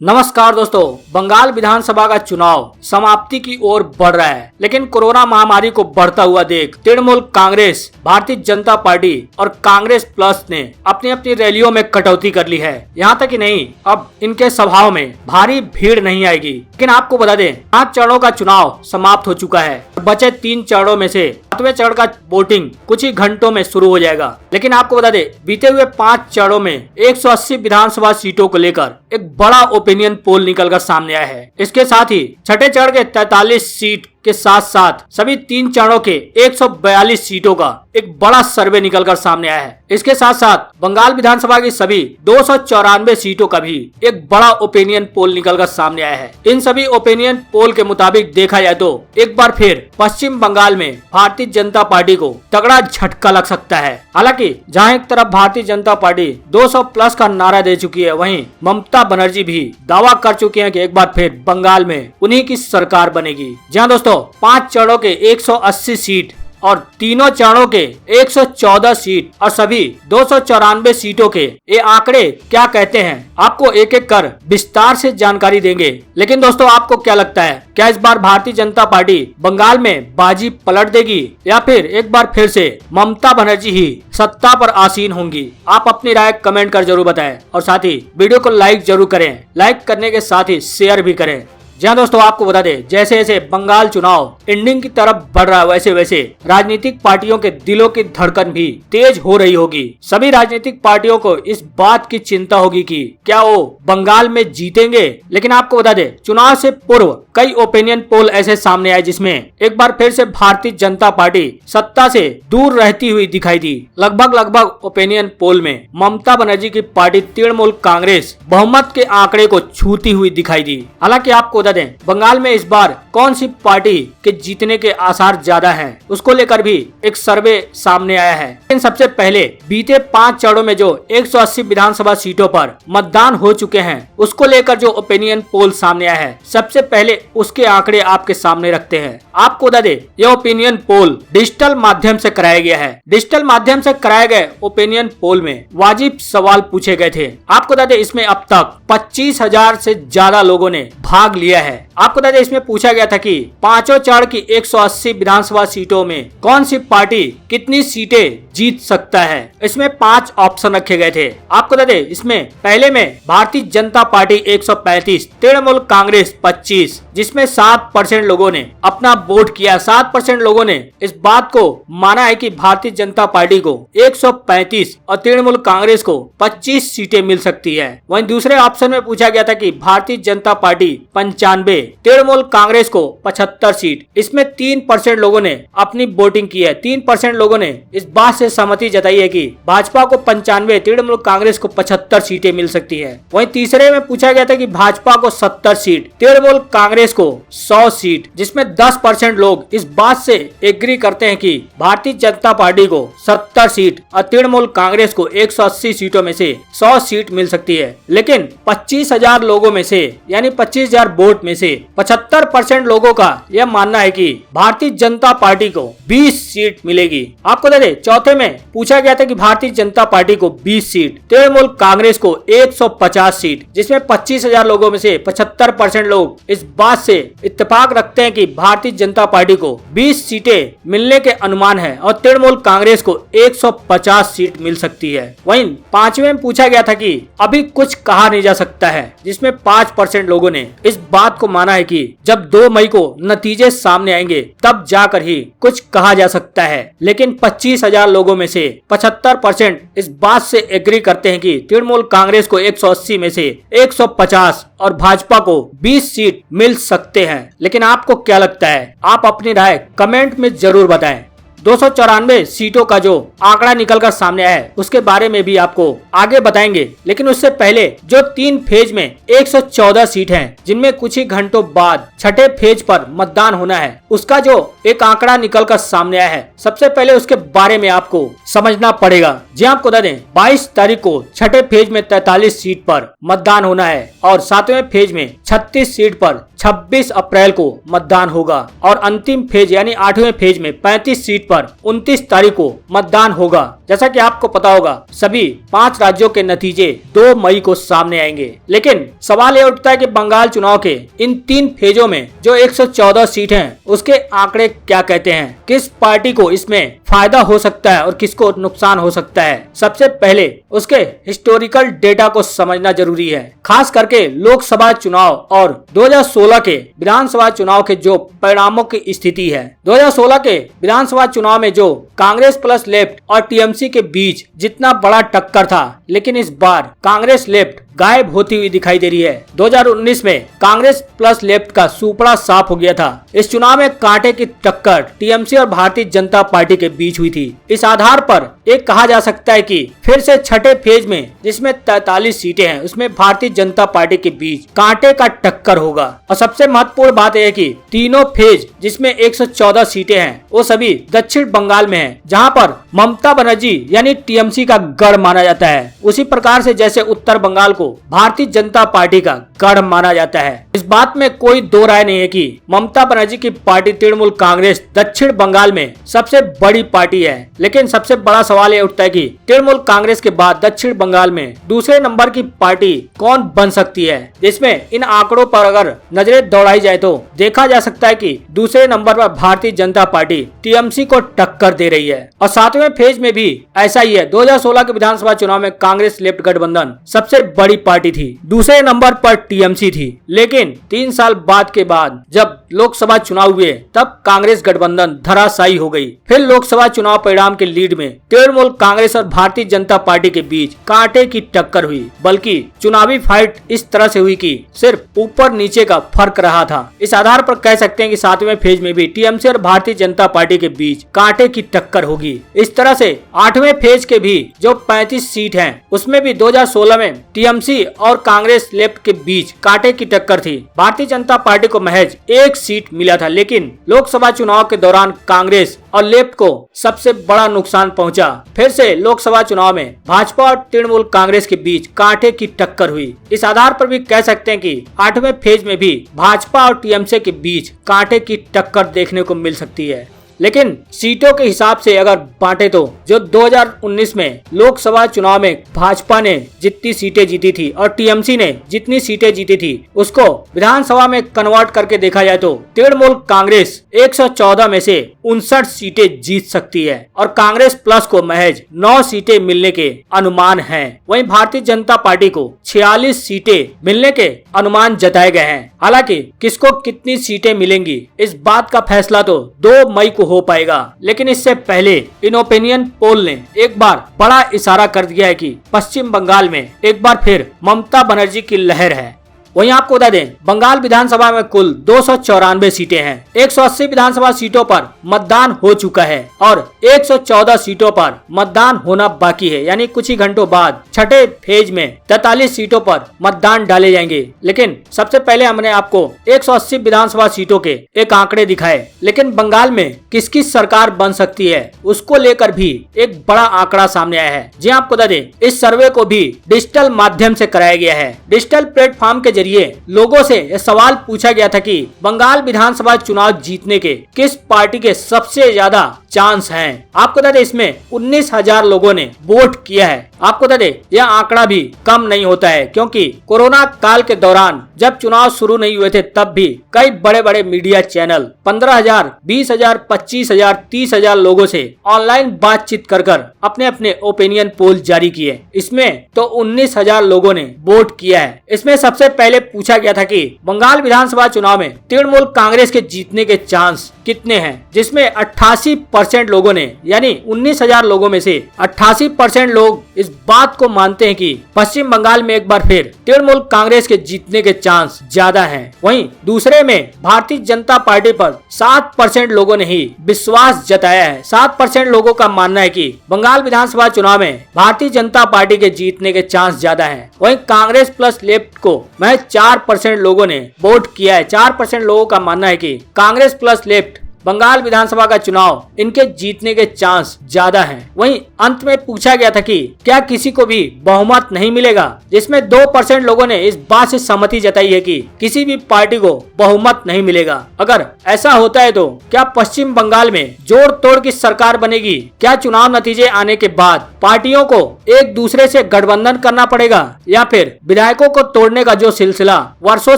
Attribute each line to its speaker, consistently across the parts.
Speaker 1: नमस्कार दोस्तों, बंगाल विधानसभा का चुनाव समाप्ति की ओर बढ़ रहा है, लेकिन कोरोना महामारी को बढ़ता हुआ देख तृणमूल कांग्रेस, भारतीय जनता पार्टी और कांग्रेस प्लस ने अपनी अपनी रैलियों में कटौती कर ली है। यहाँ तक ही नहीं, अब इनके सभाओं में भारी भीड़ नहीं आएगी। लेकिन आपको बता दें, 5 चरणों का चुनाव समाप्त हो चुका है। बचे 3 चरणों में से 7वें चरण का वोटिंग कुछ ही घंटों में शुरू हो जाएगा। लेकिन आपको बता दें, बीते हुए 5 चरणों में 180 विधानसभा सीटों को लेकर एक बड़ा ओपिनियन पोल निकलकर सामने आया है। इसके साथ ही छठे चरण के 43 सीट के साथ साथ सभी 3 चरणों के 142 सीटों का एक बड़ा सर्वे निकलकर सामने आया है। इसके साथ साथ बंगाल विधानसभा की सभी 294 सीटों का भी एक बड़ा ओपिनियन पोल निकलकर सामने आया है। इन सभी ओपिनियन पोल के मुताबिक देखा जाए तो एक बार फिर पश्चिम बंगाल में भारतीय जनता पार्टी को तगड़ा झटका लग सकता है। हालांकि जहां एक तरफ भारतीय जनता पार्टी 200 प्लस का नारा दे चुकी है, वहीं ममता बनर्जी भी दावा कर चुकी हैं कि एक बार फिर बंगाल में उन्हीं की सरकार बनेगी। जहां दोस्तों 5 चरणों के 180 सीट और तीनों चरणों के 114 सीट और सभी 294 सीटों के ये आंकड़े क्या कहते हैं, आपको एक एक कर विस्तार से जानकारी देंगे। लेकिन दोस्तों, आपको क्या लगता है, क्या इस बार भारतीय जनता पार्टी बंगाल में बाजी पलट देगी या फिर एक बार फिर से ममता बनर्जी ही सत्ता पर आसीन होंगी? आप अपनी राय कमेंट कर जरूर बताएं और साथ ही वीडियो को लाइक जरूर करें। लाइक करने के साथ ही शेयर भी करें। जहाँ दोस्तों, आपको बता दें, जैसे जैसे बंगाल चुनाव एंडिंग की तरफ बढ़ रहा है, वैसे वैसे राजनीतिक पार्टियों के दिलों की धड़कन भी तेज हो रही होगी। सभी राजनीतिक पार्टियों को इस बात की चिंता होगी कि क्या वो बंगाल में जीतेंगे। लेकिन आपको बता दें, चुनाव से पूर्व कई ओपिनियन पोल ऐसे सामने आए जिसमें एक बार फिर से भारतीय जनता पार्टी सत्ता से दूर रहती हुई दिखाई दी। लगभग ओपिनियन पोल में ममता बनर्जी की पार्टी तृणमूल कांग्रेस बहुमत के आंकड़े को छूती हुई दिखाई दी। हालांकि आपको बता दें, बंगाल में इस बार कौन सी पार्टी के जीतने के आसार ज्यादा हैं, उसको लेकर भी एक सर्वे सामने आया है। लेकिन सबसे पहले बीते 5 चरणों में जो 180 विधानसभा सीटों पर मतदान हो चुके हैं, उसको लेकर जो ओपिनियन पोल सामने आया है, सबसे पहले उसके आंकड़े आपके सामने रखते हैं। आपको बता दें, यह ओपिनियन पोल डिजिटल माध्यम से कराया गया है। डिजिटल माध्यम से कराए गए ओपिनियन पोल में वाजिब सवाल पूछे गए थे। आपको बता दें, इसमें अब तक 25,000 से ज्यादा लोगों ने भाग लिया है। आपको बता दें, इसमें पूछा गया था कि 5 चरण की 180 विधानसभा सीटों में कौन सी पार्टी कितनी सीटें जीत सकता है। इसमें 5 ऑप्शन रखे गए थे। आपको बता दें, इसमें पहले में भारतीय जनता पार्टी 135, तृणमूल कांग्रेस 25, जिसमें 7% लोगों ने अपना वोट किया। 7% लोगों ने इस बात को माना है कि भारतीय जनता पार्टी को 135 और तृणमूल कांग्रेस को 25 सीटें मिल सकती है। वहीं दूसरे ऑप्शन में पूछा गया था कि भारतीय जनता पार्टी 95, तृणमूल कांग्रेस को 75 सीट। इसमें 3% लोगों ने अपनी वोटिंग की है। 3% लोगों ने इस बात से सहमति जताई है कि भाजपा को 95, तृणमूल कांग्रेस को 75 सीटें मिल सकती है। वहीं तीसरे में पूछा गया था कि भाजपा को 70 सीट, तृणमूल कांग्रेस को 100 सीट, जिसमें 10% लोग इस बात से एग्री करते हैं कि भारतीय जनता पार्टी को 70 सीट और तृणमूल कांग्रेस को 180 सीटों में से 100 सीट मिल सकती है। लेकिन 25,000 लोगों में से, यानी 25,000 वोट में से 75% लोगों का यह मानना है कि भारतीय जनता पार्टी को 20 सीट मिलेगी। आपको बता दें, चौथे में पूछा गया था कि भारतीय जनता पार्टी को 20 सीट, तृणमूल कांग्रेस को 150 सीट, जिसमें 25,000 लोगों में से 75% लोग इस बात से इत्तेफाक रखते हैं कि भारतीय जनता पार्टी को 20 सीटें मिलने के अनुमान है और तृणमूल कांग्रेस को 150 सीट मिल सकती है। वहीं 5वें में पूछा गया था कि अभी कुछ कहा नहीं जा सकता है, जिसमें 5% लोगों ने इस बात को माना है कि जब 2 मई को नतीजे सामने आएंगे तब जाकर ही कुछ कहा जा सकता है। लेकिन 25,000 लोगों में से 75% इस बात से एग्री करते हैं कि तृणमूल कांग्रेस को 180 में से 150 और भाजपा को 20 सीट मिल सकते हैं। लेकिन आपको क्या लगता है, आप अपनी राय कमेंट में जरूर बताएं। 294 सीटों का जो आंकड़ा निकलकर सामने आया है, उसके बारे में भी आपको आगे बताएंगे। लेकिन उससे पहले जो 3 फेज में 114 सीट हैं, जिनमें कुछ ही घंटों बाद छठे फेज पर मतदान होना है, उसका जो एक आंकड़ा निकलकर सामने आया है, सबसे पहले उसके बारे में आपको समझना पड़ेगा। जी आपको बता दें, 22 तारीख को छठे फेज में 43 सीट पर मतदान होना है और 7वें फेज में 36 सीट पर 26 अप्रैल को मतदान होगा और अंतिम फेज यानी 8वें फेज में 35 सीट पर पर 29 तारीख को मतदान होगा। जैसा कि आपको पता होगा, सभी 5 राज्यों के नतीजे 2 मई को सामने आएंगे। लेकिन सवाल यह उठता है कि बंगाल चुनाव के इन 3 फेजों में जो 114 सीट हैं, उसके आंकड़े क्या कहते हैं, किस पार्टी को इसमें फायदा हो सकता है और किसको नुकसान हो सकता है। सबसे पहले उसके हिस्टोरिकल डेटा को समझना जरूरी है। खास करके लोकसभा चुनाव और 2016 के विधानसभा चुनाव के जो परिणामों की स्थिति है। 2016 के विधानसभा चुनाव में जो कांग्रेस प्लस लेफ्ट और टीएमसी के बीच जितना बड़ा टक्कर था, लेकिन इस बार कांग्रेस लेफ्ट गायब होती हुई दिखाई दे रही है। 2019 में कांग्रेस प्लस लेफ्ट का सुपड़ा साफ हो गया था। इस चुनाव में कांटे की टक्कर टीएमसी और भारतीय जनता पार्टी के बीच हुई थी। इस आधार पर एक कहा जा सकता है कि फिर से छठे फेज में, जिसमें 43 सीटें हैं, उसमें भारतीय जनता पार्टी के बीच कांटे का टक्कर होगा। और सबसे महत्वपूर्ण बात यह है कि तीनों फेज जिसमें 114 सीटें हैं, वो सभी दक्षिण बंगाल में हैं, जहां पर ममता बनर्जी यानी टीएमसी का गढ़ माना जाता है। उसी प्रकार से जैसे उत्तर बंगाल को भारतीय जनता पार्टी का गढ़ माना जाता है। इस बात में कोई दो राय नहीं है कि ममता बनर्जी की पार्टी तृणमूल कांग्रेस दक्षिण बंगाल में सबसे बड़ी पार्टी है। लेकिन सबसे बड़ा सवाल ये उठता है कि तृणमूल कांग्रेस के बाद दक्षिण बंगाल में दूसरे नंबर की पार्टी कौन बन सकती है। जिसमें इन आंकड़ों पर अगर नजरें दौड़ाई जाए तो देखा जा सकता है कि दूसरे नंबर पर भारतीय जनता पार्टी टीएमसी को टक्कर दे रही है। और 7वें फेज में भी ऐसा ही है। 2016 के विधानसभा चुनाव में कांग्रेस लेफ्ट गठबंधन सबसे बड़ी पार्टी थी, दूसरे नंबर पर टीएमसी थी। लेकिन 3 साल बाद के बाद जब लोकसभा चुनाव हुए, तब कांग्रेस गठबंधन धराशायी हो गई। फिर लोकसभा चुनाव परिणाम के लीड में तृणमूल कांग्रेस और भारतीय जनता पार्टी के बीच कांटे की टक्कर हुई। बल्कि चुनावी फाइट इस तरह से हुई कि सिर्फ ऊपर नीचे का फर्क रहा था। इस आधार पर कह सकते हैं कि 7वें फेज में भी टीएमसी और भारतीय जनता पार्टी के बीच कांटे की टक्कर होगी। इस तरह से 8वें फेज के भी जो 35 सीट हैं, उसमें भी 2016 में टीएमसी और कांग्रेस लेफ्ट के बीच कांटे की टक्कर थी। भारतीय जनता पार्टी को महज 1 सीट मिला था। लेकिन लोकसभा चुनाव के दौरान कांग्रेस और लेफ्ट को सबसे बड़ा नुकसान पहुंचा। फिर से लोकसभा चुनाव में भाजपा और तृणमूल कांग्रेस के बीच कांटे की टक्कर हुई। इस आधार पर भी कह सकते हैं कि 8वें फेज में भी भाजपा और टीएमसी के बीच कांटे की टक्कर देखने को मिल सकती है। लेकिन सीटों के हिसाब से अगर बांटे तो जो 2019 में लोकसभा चुनाव में भाजपा ने जितनी सीटें जीती थी और टीएमसी ने जितनी सीटें जीती थी, उसको विधानसभा में कन्वर्ट करके देखा जाए तो तृणमूल कांग्रेस 114 में से 59 सीटें जीत सकती है और कांग्रेस प्लस को महज 9 सीटें मिलने के अनुमान हैं। वहीं भारतीय जनता पार्टी को 46 सीटें मिलने के अनुमान जताए गए हैं। हालांकि किसको कितनी सीटें मिलेंगी, इस बात का फैसला तो 2 मई को हो पाएगा। लेकिन इससे पहले इन ओपिनियन पोल ने एक बार बड़ा इशारा कर दिया है कि पश्चिम बंगाल में एक बार फिर ममता बनर्जी की लहर है। वहीं आपको बता दें, बंगाल विधानसभा में कुल 294 सीटें हैं। 180 विधानसभा सीटों पर मतदान हो चुका है और 114 सीटों पर मतदान होना बाकी है। यानी कुछ ही घंटों बाद छठे फेज में 43 सीटों पर मतदान डाले जाएंगे। लेकिन सबसे पहले हमने आपको 180 विधानसभा सीटों के एक आंकड़े दिखाए। लेकिन बंगाल में किसकी सरकार बन सकती है, उसको लेकर भी एक बड़ा आंकड़ा सामने आया है। जी आपको बता दें, इस सर्वे को भी डिजिटल माध्यम से कराया गया है। डिजिटल प्लेटफॉर्म के लोगों से यह सवाल पूछा गया था कि बंगाल विधानसभा चुनाव जीतने के किस पार्टी के सबसे ज्यादा चांस हैं। आपको बता दें, इसमें 19,000 लोगों ने वोट किया है। आपको बता दें, यह आंकड़ा भी कम नहीं होता है, क्योंकि कोरोना काल के दौरान जब चुनाव शुरू नहीं हुए थे, तब भी कई बड़े बड़े मीडिया चैनल 15,000, 20,000, 25,000, 30,000 लोगों से ऑनलाइन बातचीत कर अपने अपने ओपिनियन पोल जारी किए। इसमें तो 19,000 लोगों ने वोट किया है। इसमें सबसे पहले पूछा गया था कि बंगाल विधानसभा चुनाव में तृणमूल कांग्रेस के जीतने के चांस कितने हैं, जिसमें 88% लोगों ने, यानी 19,000 लोगों में से 88% लोग इस बात को मानते हैं कि पश्चिम बंगाल में एक बार फिर तृणमूल कांग्रेस के जीतने के चांस ज्यादा हैं। वहीं दूसरे में भारतीय जनता पार्टी पर 7% लोगों ने ही विश्वास जताया है। 7% लोगों का मानना है कि बंगाल विधानसभा चुनाव में भारतीय जनता पार्टी के जीतने के चांस ज्यादा हैं। वहीं कांग्रेस प्लस लेफ्ट को महज 4% लोगों ने वोट किया है। 4% लोगों का मानना है कि कांग्रेस प्लस लेफ्ट बंगाल विधानसभा का चुनाव इनके जीतने के चांस ज्यादा हैं। वहीं अंत में पूछा गया था कि क्या किसी को भी बहुमत नहीं मिलेगा, जिसमें 2% लोगों ने इस बात से सहमति जताई है कि किसी भी पार्टी को बहुमत नहीं मिलेगा। अगर ऐसा होता है तो क्या पश्चिम बंगाल में जोड़ तोड़ की सरकार बनेगी? क्या चुनाव नतीजे आने के बाद पार्टियों को एक दूसरे से गठबंधन करना पड़ेगा, या फिर विधायकों को तोड़ने का जो सिलसिला वर्षों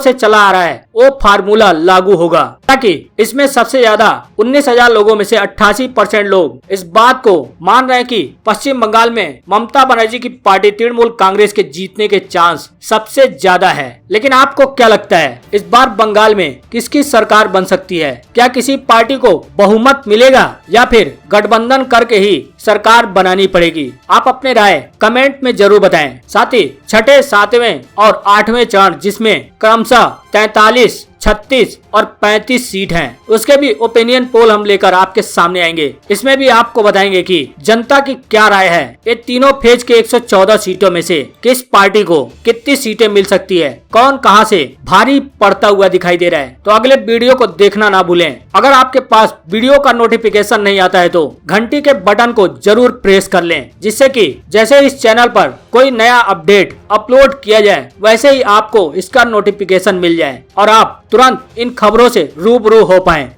Speaker 1: से चला आ रहा है वो फार्मूला लागू होगा? ताकि इसमें सबसे ज्यादा 19,000 लोगों में से 88% लोग इस बात को मान रहे हैं कि पश्चिम बंगाल में ममता बनर्जी की पार्टी तृणमूल कांग्रेस के जीतने के चांस सबसे ज्यादा है। लेकिन आपको क्या लगता है, इस बार बंगाल में किसकी सरकार बन सकती है? क्या किसी पार्टी को बहुमत मिलेगा या फिर गठबंधन करके ही सरकार बनानी पड़ेगी? आप अपने राय कमेंट में जरूर बताएं। साथ ही छठे, सातवें और 8वें चरण जिसमें क्रमशः 43, 36 और 35 सीट हैं, उसके भी ओपिनियन पोल हम लेकर आपके सामने आएंगे। इसमें भी आपको बताएंगे कि जनता की क्या राय है। ये तीनों फेज के 114 सीटों में से किस पार्टी को कितनी सीटें मिल सकती है, कौन कहां से भारी पड़ता हुआ दिखाई दे रहा है। तो अगले वीडियो को देखना ना भूलें। अगर आपके पास वीडियो का नोटिफिकेशन नहीं आता है तो घंटी के बटन को जरूर प्रेस कर लें, जिससे कि जैसे इस चैनल पर कोई नया अपडेट अपलोड किया जाए वैसे ही आपको इसका नोटिफिकेशन मिल जाए और आप तुरंत इन खबरों से रूबरू हो पाएं।